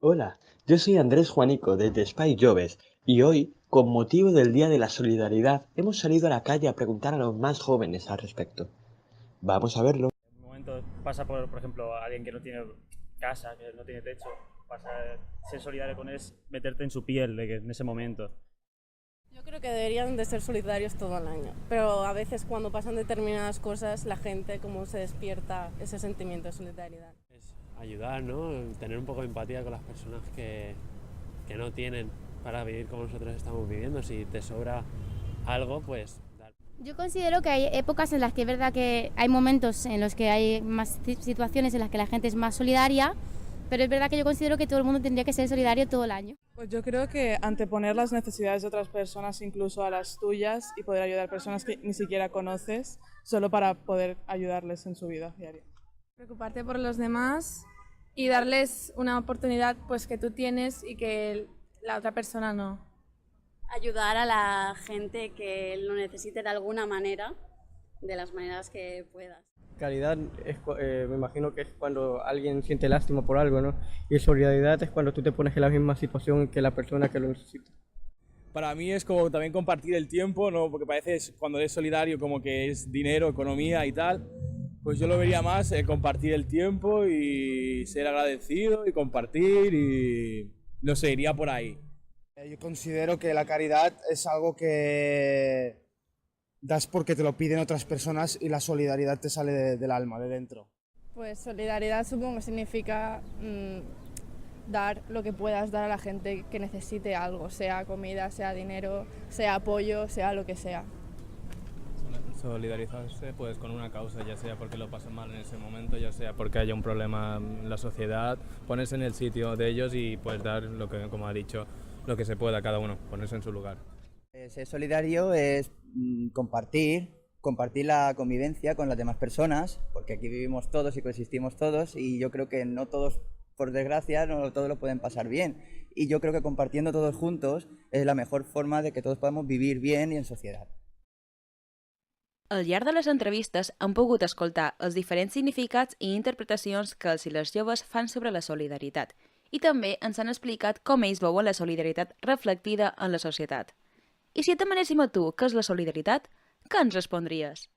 Hola, yo soy Andrés Juanico desde Spy Joves y hoy, con motivo del Día de la Solidaridad, hemos salido a la calle a preguntar a los más jóvenes al respecto. Vamos a verlo. En un momento pasa por ejemplo, alguien que no tiene casa, que no tiene techo, pasa, ser solidario con él es meterte en su piel en ese momento. Yo creo que deberían de ser solidarios todo el año, pero a veces cuando pasan determinadas cosas, la gente como se despierta ese sentimiento de solidaridad. Es ayudar, ¿no? Tener un poco de empatía con las personas que no tienen para vivir como nosotros estamos viviendo. Si te sobra algo, pues dar. Yo considero que hay épocas en las que es verdad que hay momentos en los que hay más situaciones en las que la gente es más solidaria, pero es verdad que yo considero que todo el mundo tendría que ser solidario todo el año. Pues yo creo que anteponer las necesidades de otras personas incluso a las tuyas y poder ayudar a personas que ni siquiera conoces solo para poder ayudarles en su vida diaria. Preocuparte por los demás y darles una oportunidad pues que tú tienes y que la otra persona no. Ayudar a la gente que lo necesite de alguna manera, de las maneras que puedas. Caridad me imagino que es cuando alguien siente lástima por algo, ¿no? Y solidaridad es cuando tú te pones en la misma situación que la persona que lo necesita. Para mí es como también compartir el tiempo, ¿no? Porque parece cuando eres solidario como que es dinero, economía y tal. Pues yo lo vería más compartir el tiempo y ser agradecido y compartir y no sé, iría por ahí. Yo considero que la caridad es algo que das porque te lo piden otras personas y la solidaridad te sale del alma, de dentro. Pues solidaridad supongo que significa dar lo que puedas dar a la gente que necesite algo, sea comida, sea dinero, sea apoyo, sea lo que sea. Solidarizarse pues con una causa, ya sea porque lo pasan mal en ese momento, ya sea porque haya un problema en la sociedad, ponerse en el sitio de ellos y pues dar lo que, como ha dicho, lo que se pueda a cada uno, ponerse en su lugar. Ser solidario es compartir la convivencia con las demás personas, porque aquí vivimos todos y coexistimos todos y yo creo que no todos, por desgracia, no todos lo pueden pasar bien. Y yo creo que compartiendo todos juntos es la mejor forma de que todos podamos vivir bien y en sociedad. Al llarg de les entrevistes hem pogut escoltar els diferents significats i interpretacions que els i les joves fan sobre la solidaritat i també ens han explicat com ells veuen la solidaritat reflectida en la societat. I si et demanéssim a tu què és la solidaritat, què ens respondries?